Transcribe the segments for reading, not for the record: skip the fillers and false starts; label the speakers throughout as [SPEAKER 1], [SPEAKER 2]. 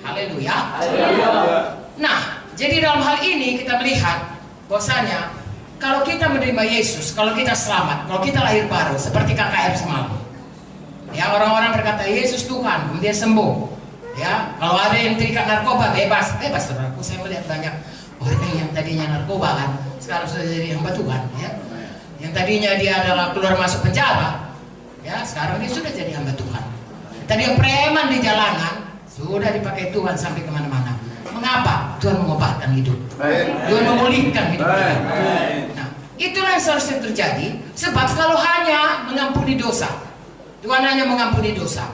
[SPEAKER 1] Haleluya. Nah, jadi dalam hal ini kita melihat bahwasanya kalau kita menerima Yesus, kalau kita selamat, kalau kita lahir baru, seperti KKR semalam. Ya, orang-orang berkata Yesus Tuhan, kemudian sembuh. Ya, kalau ada yang terikat narkoba, bebas, saudaraku. Saya melihat banyak orang yang tadinya narkoba kan, sekarang sudah jadi hamba Tuhan. Ya, yang tadinya dia adalah keluar masuk penjara, ya sekarang dia sudah jadi hamba Tuhan. Tadi yang preman di jalanan sudah dipakai Tuhan sampai kemana-mana. Mengapa? Tuhan mengobatkan hidup, Tuhan memulihkan hidup kita. Nah, itulah yang seharusnya terjadi. Sebab kalau hanya mengampuni dosa, Tuhan hanya mengampuni dosa,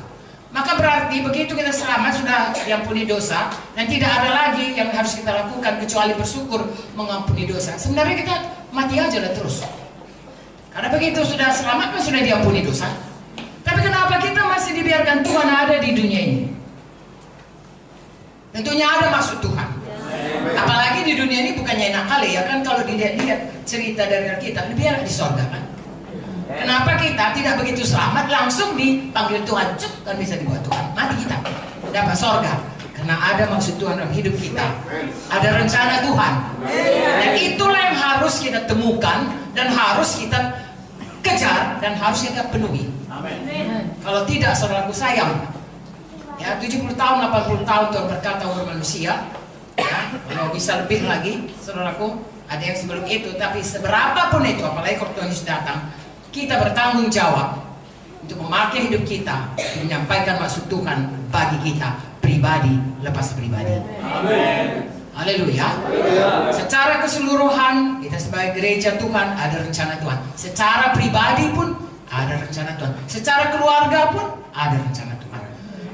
[SPEAKER 1] maka berarti begitu kita selamat sudah diampuni dosa, dan tidak ada lagi yang harus kita lakukan kecuali bersyukur mengampuni dosa. Sebenarnya kita mati aja lah terus. Karena begitu sudah selamat kan sudah diampuni dosa. Tapi kenapa kita masih dibiarkan Tuhan ada di dunia ini? Tentunya ada maksud Tuhan. Apalagi di dunia ini bukannya enak kali ya kan, kalau dilihat cerita dari kita lebih enak di sorga kan. Kenapa kita tidak begitu selamat langsung dipanggil Tuhan, cuk, kan bisa dibuat Tuhan, mati kita dapat sorga? Karena ada maksud Tuhan dalam hidup kita, ada rencana Tuhan, dan itulah yang harus kita temukan dan harus kita kejar dan harus kita penuhi. Kalau tidak, saudaraku, sayang. Ya, 70 tahun, 80 tahun Tuhan berkata kepada manusia, ya, kalau bisa lebih lagi, saudaraku, ada yang sebelum itu, tapi seberapapun itu, apalagi kalau Tuhan Yesus datang, kita bertanggung jawab untuk memakai hidup kita, menyampaikan maksud Tuhan bagi kita, pribadi lepas pribadi. Amin. Haleluya. Secara keseluruhan, kita sebagai gereja Tuhan ada rencana Tuhan. Secara pribadi pun ada rencana Tuhan. Secara keluarga pun ada rencana Tuhan.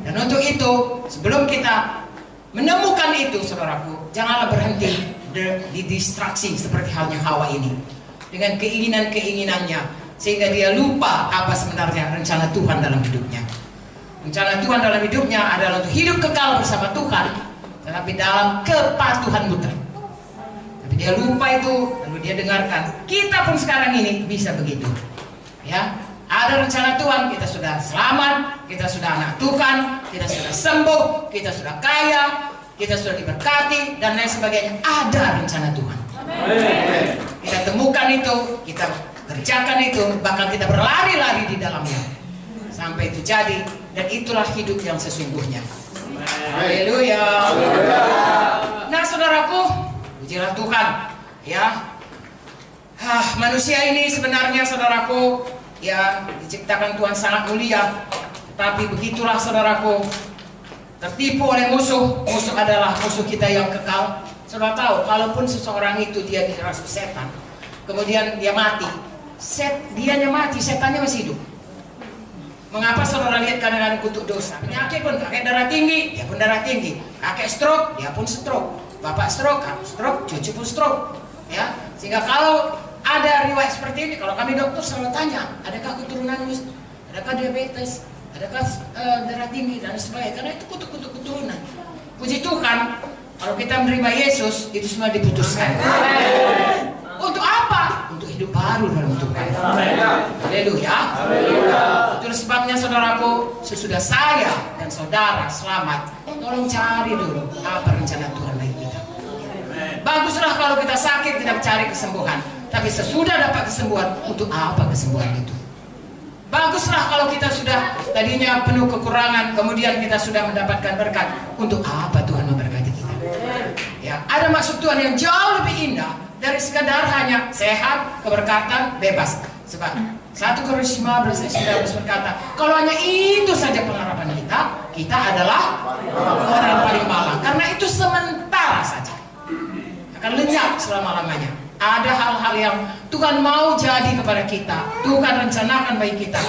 [SPEAKER 1] Dan untuk itu, sebelum kita menemukan itu, saudaraku, janganlah berhenti di distraksi seperti halnya Hawa ini dengan keinginan-keinginannya, sehingga dia lupa apa sebenarnya rencana Tuhan dalam hidupnya. Rencana Tuhan dalam hidupnya adalah untuk hidup kekal bersama Tuhan, tetapi dalam kepatuhan mutlak. Tapi dia lupa itu, lalu dia dengarkan. Kita pun sekarang ini bisa begitu. Ya, ada rencana Tuhan, kita sudah selamat, kita sudah anak Tuhan, kita sudah sembuh, kita sudah kaya, kita sudah diberkati, dan lain sebagainya. Ada rencana Tuhan. Amen. Kita temukan itu, kita kerjakan itu, bahkan kita berlari-lari di dalamnya sampai itu jadi, dan itulah hidup yang sesungguhnya. Haleluya. Nah, saudaraku, pujilah Tuhan. Ya, manusia ini sebenarnya, saudaraku, ya diciptakan Tuhan sangat mulia, tapi begitulah, saudaraku, tertipu oleh musuh. Musuh adalah musuh kita yang kekal. Saudara tahu, kalaupun seseorang itu dia dirasuki setan, kemudian dia mati, dianya mati, setannya masih hidup. Mengapa saudara lihat kadang-kadang kutuk dosa? Penyakit pun, kakek darah tinggi, dia pun darah tinggi. Kakek stroke, dia pun stroke. Bapak stroke, cucu pun stroke. Ya, sehingga kalau ada riwayat seperti ini, kalau kami dokter selalu tanya, adakah keturunanmu, adakah diabetes, adakah darah tinggi dan sebagainya? Karena itu kutuk-kutuk keturunan. Puji Tuhan, kalau kita menerima Yesus, itu semua diputuskan. Untuk apa? Untuk hidup baru dalam Tuhan. Haleluya. Itulah sebabnya, saudaraku, sesudah saya dan saudara selamat, tolong cari dulu apa rencana Tuhan bagi kita. Baguslah kalau kita sakit kita cari kesembuhan, tapi sesudah dapat kesembuhan, untuk apa kesembuhan itu? Baguslah kalau kita sudah tadinya penuh kekurangan, kemudian kita sudah mendapatkan berkat, untuk apa Tuhan memberkati kita? Ya, ada maksud Tuhan yang jauh lebih indah dari sekadar hanya sehat, keberkatan, bebas. Sebab 1 Korintus 15:19 berkata, kalau hanya itu saja pengharapan kita, kita adalah orang yang paling malang. Karena itu sementara saja, akan lenyap selama-lamanya. Ada hal-hal yang Tuhan mau jadi kepada kita, Tuhan rencanakan bagi kita.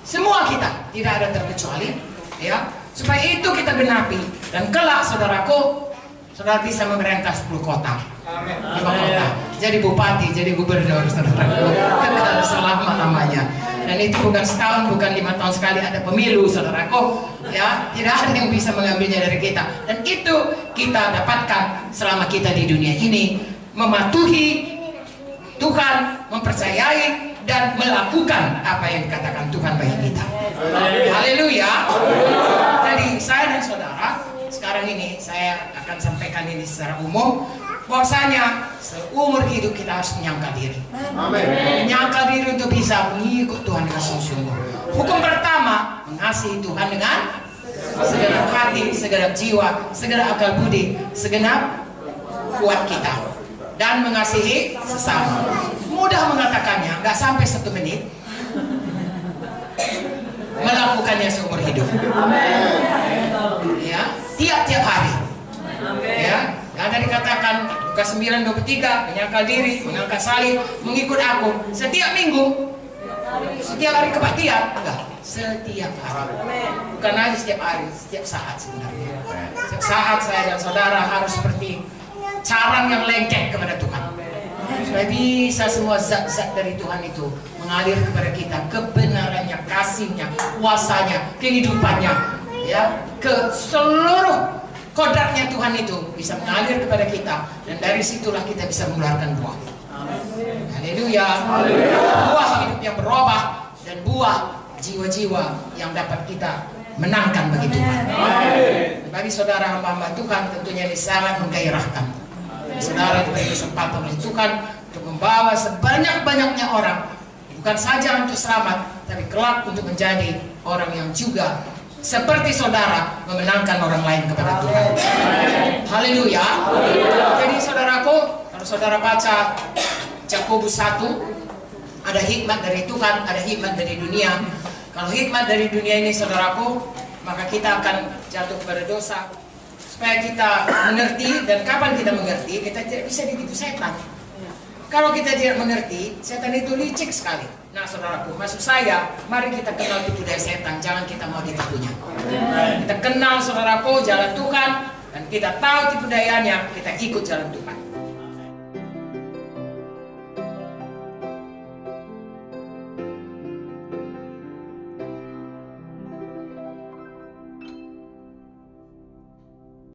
[SPEAKER 1] Semua kita, tidak ada terkecuali, ya. Supaya itu kita genapi, dan kelak, saudaraku, saudara bisa memerintah 10 kota, 5 kota, jadi bupati, jadi gubernur, saudaraku, kekal selama-lamanya. Dan itu bukan setahun, bukan 5 tahun sekali, ada pemilu, saudaraku, ya. Tidak ada yang bisa mengambilnya dari kita, dan itu kita dapatkan selama kita di dunia ini, mematuhi Tuhan, mempercayai dan melakukan apa yang dikatakan Tuhan bagi kita. Haleluya. Jadi saya dan saudara sekarang ini saya akan sampaikan ini secara umum. Bahwasanya seumur hidup kita harus menyangkal diri. Menyangkal diri untuk bisa mengikut Tuhan dengan sungguh-sungguh. Hukum pertama, mengasihi Tuhan dengan segenap hati, segenap jiwa, segenap akal budi, segenap kuat kita, dan mengasihi sesama. Mudah mengatakannya, nggak sampai 1 menit. Melakukannya seumur hidup. Ya, tiap-tiap hari. Ya. Yang dikatakan Lukas 9:23, menyangkal diri, mengangkat salib, mengikut aku setiap minggu, setiap hari kebaktian, enggak, setiap hari. Bukan hanya setiap hari, setiap saat sebenarnya. Setiap saat saya dan saudara harus seperti carang yang lengket kepada Tuhan. Supaya bisa semua zat-zat dari Tuhan itu mengalir kepada kita, kebenarannya, kasihnya, kuasanya, kehidupannya, ya, ke seluruh kodratnya Tuhan itu bisa mengalir kepada kita, dan dari situlah kita bisa mengeluarkan buah. Haleluya. Buah hidup yang berubah dan buah jiwa-jiwa yang dapat kita menangkan bagi Tuhan. Bagi saudara hamba-hamba Tuhan tentunya ini sangat menggairahkan. Saudara diberi kesempatan oleh Tuhan untuk membawa sebanyak-banyaknya orang, bukan saja untuk selamat, tapi kelak untuk menjadi orang yang juga seperti saudara memenangkan orang lain kepada Tuhan. Haleluya. Jadi saudaraku, kalau saudara baca Yakobus 1, ada hikmat dari Tuhan, ada hikmat dari dunia. Kalau hikmat dari dunia ini saudaraku, maka kita akan jatuh kepada dosa. Supaya kita mengerti, dan kapan kita mengerti, kita tidak bisa ditipu setan. Kalau kita tidak mengerti, setan itu licik sekali. Nah saudaraku, maksud saya, mari kita kenal tipu daya setan, jangan kita mau ditipunya. Kita kenal saudaraku jalan Tuhan, dan kita tahu tipu dayanya, kita ikut jalan Tuhan.